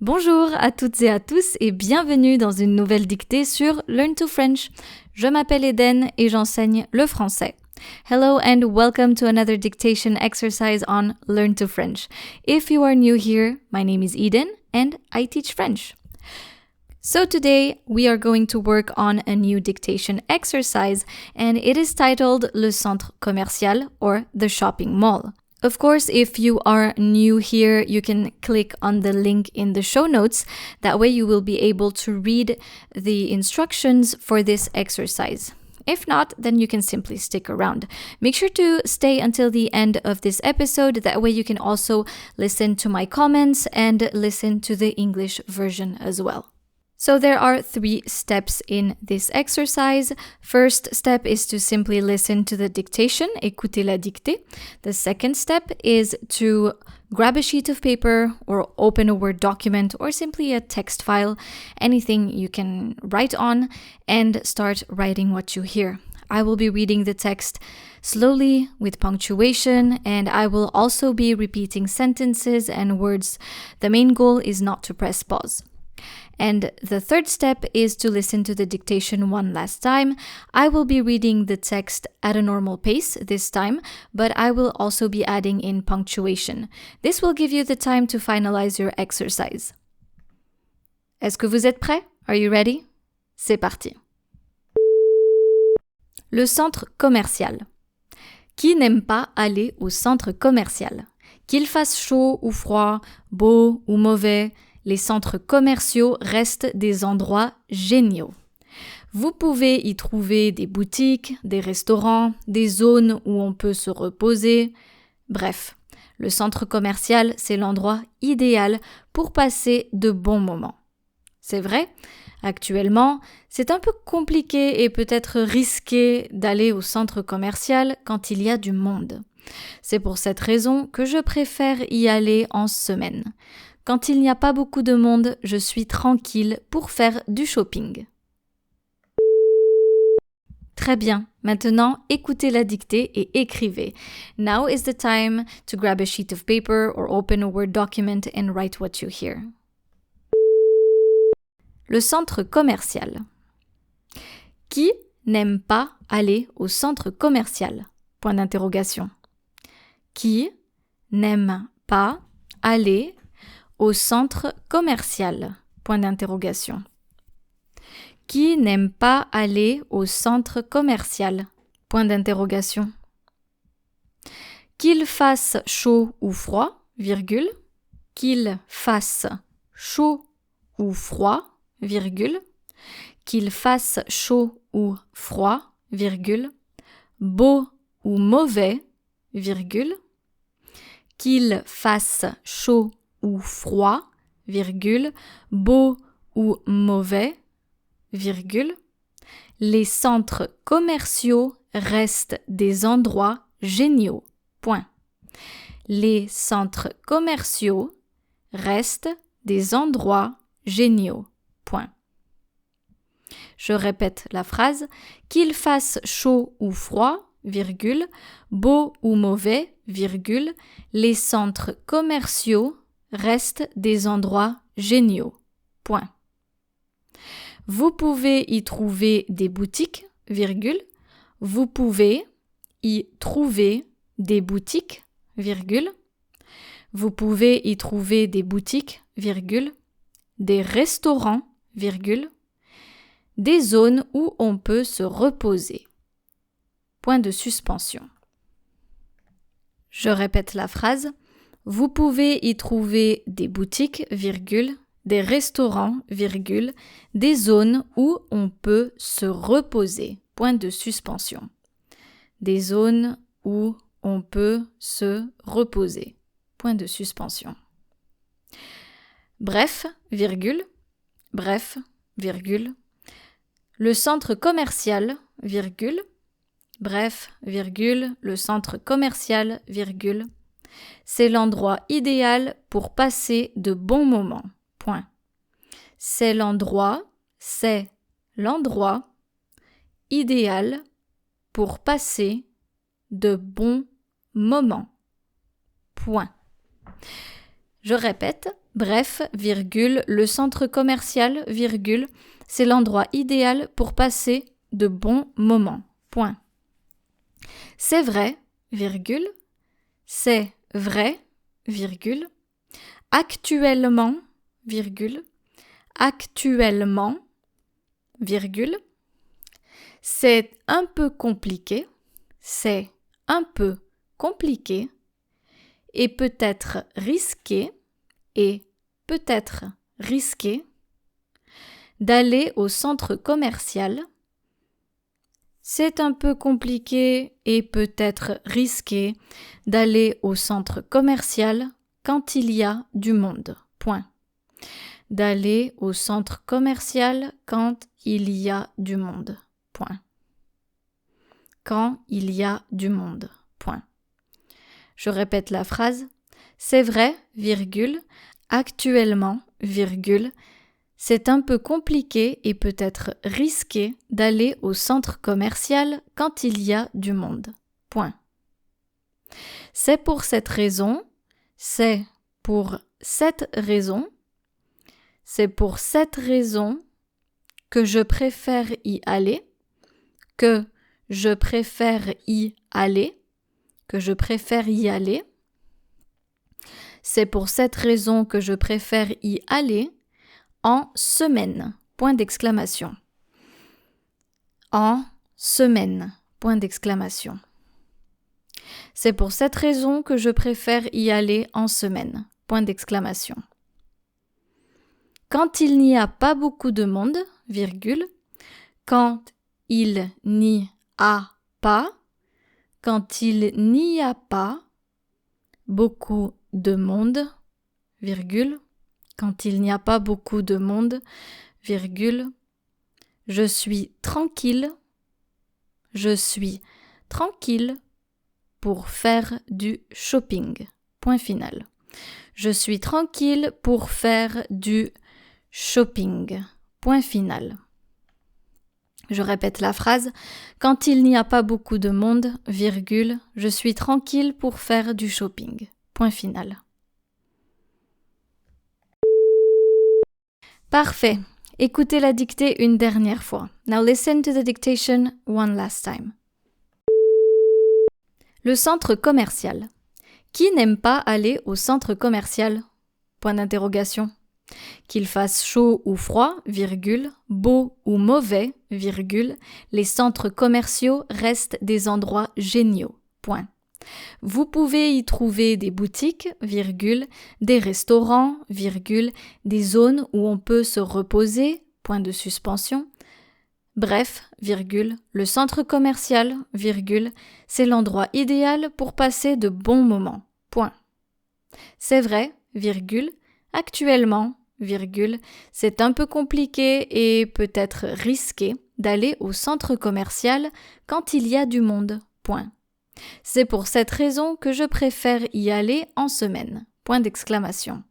Bonjour à toutes et à tous et bienvenue dans une nouvelle dictée sur Learn to French. Je m'appelle Eden et j'enseigne le français. Hello and welcome to another dictation exercise on Learn to French. If you are new here, my name is Eden and I teach French. So today we are going to work on a new dictation exercise and it is titled Le Centre Commercial or the Shopping Mall. Of course, if you are new here, you can click on the link in the show notes. That way you will be able to read the instructions for this exercise. If not, then you can simply stick around. Make sure to stay until the end of this episode. That way you can also listen to my comments and listen to the English version as well. So there are 3 steps in this exercise. First step is to simply listen to the dictation, écouter la dictée. The second step is to grab a sheet of paper or open a Word document or simply a text file, anything you can write on, and start writing what you hear. I will be reading the text slowly with punctuation, and I will also be repeating sentences and words. The main goal is not to press pause. And the third step is to listen to the dictation one last time. I will be reading the text at a normal pace this time, but I will also be adding in punctuation. This will give you the time to finalize your exercise. Est-ce que vous êtes prêts? Are you ready? C'est parti. Le centre commercial. Qui n'aime pas aller au centre commercial? Qu'il fasse chaud ou froid, beau ou mauvais, les centres commerciaux restent des endroits géniaux. Vous pouvez y trouver des boutiques, des restaurants, des zones où on peut se reposer. Bref, le centre commercial, c'est l'endroit idéal pour passer de bons moments. C'est vrai, actuellement, c'est un peu compliqué et peut-être risqué d'aller au centre commercial quand il y a du monde. C'est pour cette raison que je préfère y aller en semaine. Quand il n'y a pas beaucoup de monde, je suis tranquille pour faire du shopping. Très bien. Maintenant, écoutez la dictée et écrivez. Now is the time to grab a sheet of paper or open a Word document and write what you hear. Le centre commercial. Qui n'aime pas aller au centre commercial? Point d'interrogation. Qui n'aime pas aller au centre commercial? Point d'interrogation. Qui n'aime pas aller au centre commercial? Point d'interrogation. Qu'il fasse chaud ou froid, virgule. Qu'il fasse chaud ou froid, virgule. Qu'il fasse chaud ou froid, virgule. Beau ou mauvais, virgule. Qu'il fasse chaud ou froid, virgule, beau ou mauvais, virgule. Les centres commerciaux restent des endroits géniaux. Point. Les centres commerciaux restent des endroits géniaux. Point. Je répète la phrase. Qu'il fasse chaud ou froid, virgule, beau ou mauvais, virgule, les centres commerciaux restent des endroits géniaux. Point. Vous pouvez y trouver des boutiques, virgule. Vous pouvez y trouver des boutiques, virgule. Vous pouvez y trouver des boutiques, virgule. Des restaurants, virgule. Des zones où on peut se reposer. Point de suspension. Je répète la phrase. Vous pouvez y trouver des boutiques, virgule, des restaurants, virgule, des zones où on peut se reposer. Point de suspension. Des zones où on peut se reposer. Point de suspension. Bref, virgule, bref, virgule. Le centre commercial, virgule, bref, virgule, le centre commercial, virgule. C'est l'endroit idéal pour passer de bons moments. Point. C'est l'endroit idéal pour passer de bons moments. Point. Je répète, Bref, virgule, le centre commercial, virgule, c'est l'endroit idéal pour passer de bons moments. Point. C'est vrai, virgule, c'est vrai, virgule, actuellement, virgule, actuellement, virgule, c'est un peu compliqué, c'est un peu compliqué, et peut-être risqué, et peut-être risqué, d'aller au centre commercial. C'est un peu compliqué et peut-être risqué d'aller au centre commercial quand il y a du monde. Point. D'aller au centre commercial quand il y a du monde. Point. Quand il y a du monde. Point. Je répète la phrase. C'est vrai, virgule, actuellement, virgule, c'est un peu compliqué et peut-être risqué d'aller au centre commercial quand il y a du monde. Point. C'est pour cette raison, c'est pour cette raison, c'est pour cette raison que je préfère y aller, que je préfère y aller, que je préfère y aller. C'est pour cette raison que je préfère y aller en semaine, point d'exclamation. En semaine, point d'exclamation. C'est pour cette raison que je préfère y aller en semaine, point d'exclamation. Quand il n'y a pas beaucoup de monde, virgule, quand il n'y a pas, quand il n'y a pas beaucoup de monde, virgule, quand il n'y a pas beaucoup de monde, virgule, je suis tranquille pour faire du shopping. Point final. Je suis tranquille pour faire du shopping. Point final. Je répète la phrase. Quand il n'y a pas beaucoup de monde, virgule, je suis tranquille pour faire du shopping. Point final. Parfait. Écoutez la dictée une dernière fois. Now listen to the dictation one last time. Le centre commercial. Qui n'aime pas aller au centre commercial? Point d'interrogation. Qu'il fasse chaud ou froid, virgule, beau ou mauvais, virgule, les centres commerciaux restent des endroits géniaux. Point. Vous pouvez y trouver des boutiques, virgule, des restaurants, virgule, des zones où on peut se reposer, point de suspension. Bref, virgule, le centre commercial, virgule, c'est l'endroit idéal pour passer de bons moments. Point. C'est vrai, virgule, actuellement, virgule, c'est un peu compliqué et peut-être risqué d'aller au centre commercial quand il y a du monde. Point. C'est pour cette raison que je préfère y aller en semaine. Point d'exclamation.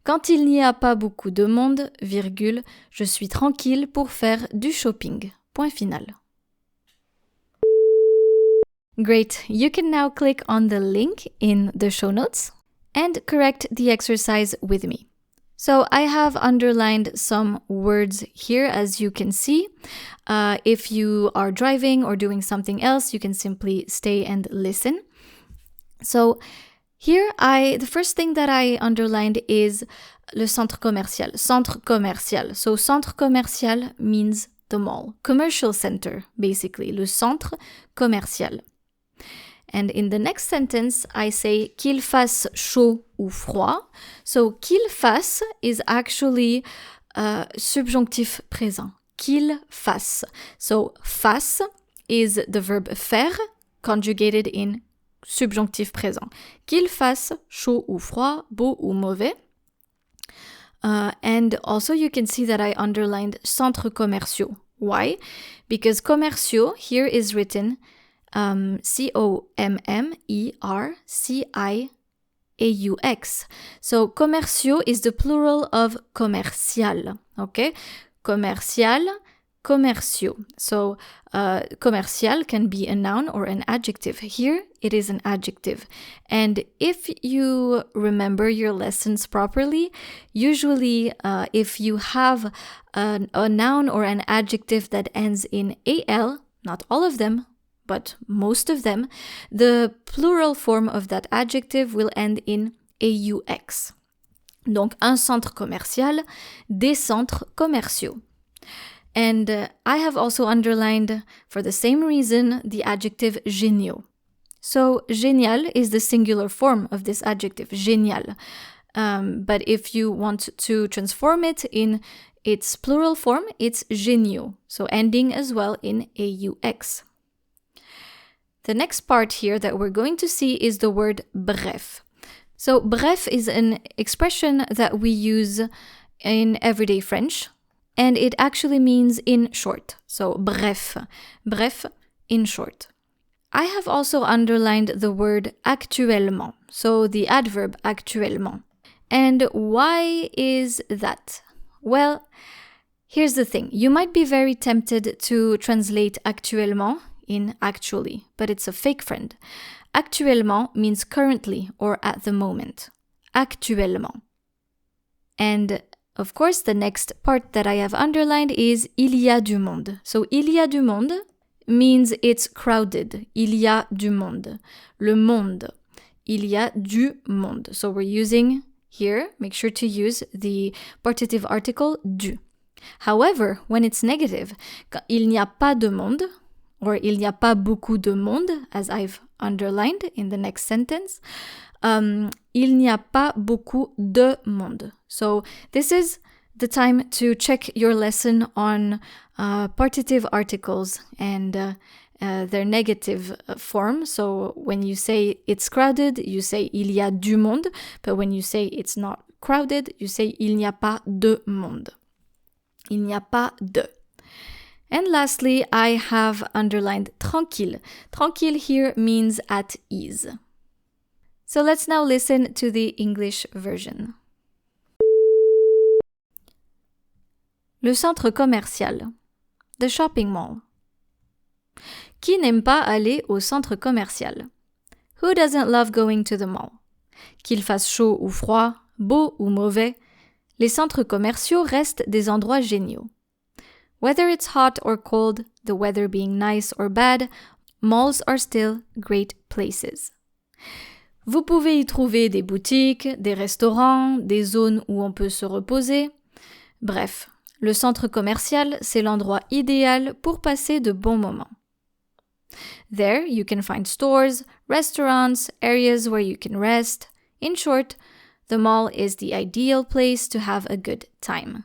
Quand il n'y a pas beaucoup de monde, virgule, je suis tranquille pour faire du shopping. Point final. Great. You can now click on the link in the show notes and correct the exercise with me. So I have underlined some words here, as you can see. If you are driving or doing something else, you can simply stay and listen. So here, the first thing that I underlined is le centre commercial. Centre commercial. So centre commercial means the mall. Commercial center, basically. Le centre commercial. And in the next sentence, I say qu'il fasse chaud ou froid. So qu'il fasse is actually subjonctif présent. Qu'il fasse. So fasse is the verb faire conjugated in subjonctif présent. Qu'il fasse chaud ou froid, beau ou mauvais. And also you can see that I underlined centres commerciaux. Why? Because commerciaux here is written C-O-M-M-E-R-C-I-A-U-X. So commerciaux is the plural of commercial. Okay? Commercial, commerciaux. So, commercial can be a noun or an adjective. Here, it is an adjective. And if you remember your lessons properly, usually if you have a noun or an adjective that ends in al, not all of them, but most of them, the plural form of that adjective will end in aux. Donc, un centre commercial, des centres commerciaux. And I have also underlined, for the same reason, the adjective géniaux. So, génial is the singular form of this adjective, génial. But if you want to transform it in its plural form, it's géniaux, so ending as well in aux. The next part here that we're going to see is the word bref. So bref is an expression that we use in everyday French, and it actually means in short. So bref, bref, in short. I have also underlined the word actuellement, so the adverb actuellement. And why is that? Well, here's the thing. You might be very tempted to translate actuellement in actually, but it's a fake friend. Actuellement means currently or at the moment. Actuellement. And of course, the next part that I have underlined is il y a du monde. So il y a du monde means it's crowded. Il y a du monde. Le monde. Il y a du monde. So we're using here, make sure to use the partitive article du. However, when it's negative, il n'y a pas de monde, or il n'y a pas beaucoup de monde, as I've underlined in the next sentence, il n'y a pas beaucoup de monde. So this is the time to check your lesson on partitive articles and their negative form. So when you say it's crowded, you say il y a du monde, but when you say it's not crowded, you say il n'y a pas de monde. Il n'y a pas de. And lastly, I have underlined tranquille. Tranquille here means at ease. So let's now listen to the English version. Le centre commercial. The shopping mall. Qui n'aime pas aller au centre commercial? Who doesn't love going to the mall? Qu'il fasse chaud ou froid, beau ou mauvais, les centres commerciaux restent des endroits géniaux. Whether it's hot or cold, the weather being nice or bad, malls are still great places. Vous pouvez y trouver des boutiques, des restaurants, des zones où on peut se reposer. Bref, le centre commercial, c'est l'endroit idéal pour passer de bons moments. There, you can find stores, restaurants, areas where you can rest. In short, the mall is the ideal place to have a good time.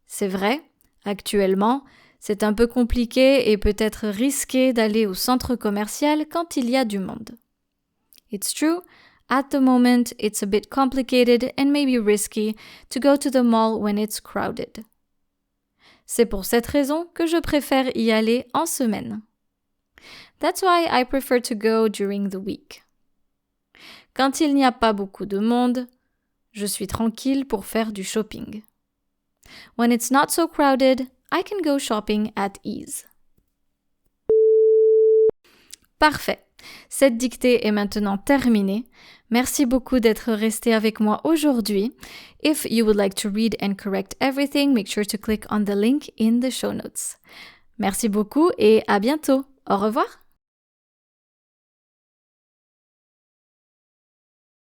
C'est vrai, actuellement, c'est un peu compliqué et peut-être risqué d'aller au centre commercial quand il y a du monde. It's true, at the moment it's a bit complicated and maybe risky to go to the mall when it's crowded. C'est pour cette raison que je préfère y aller en semaine. That's why I prefer to go during the week. Quand il n'y a pas beaucoup de monde, je suis tranquille pour faire du shopping. When it's not so crowded, I can go shopping at ease. Parfait. Cette dictée est maintenant terminée. Merci beaucoup d'être resté avec moi aujourd'hui. If you would like to read and correct everything, make sure to click on the link in the show notes. Merci beaucoup et à bientôt. Au revoir.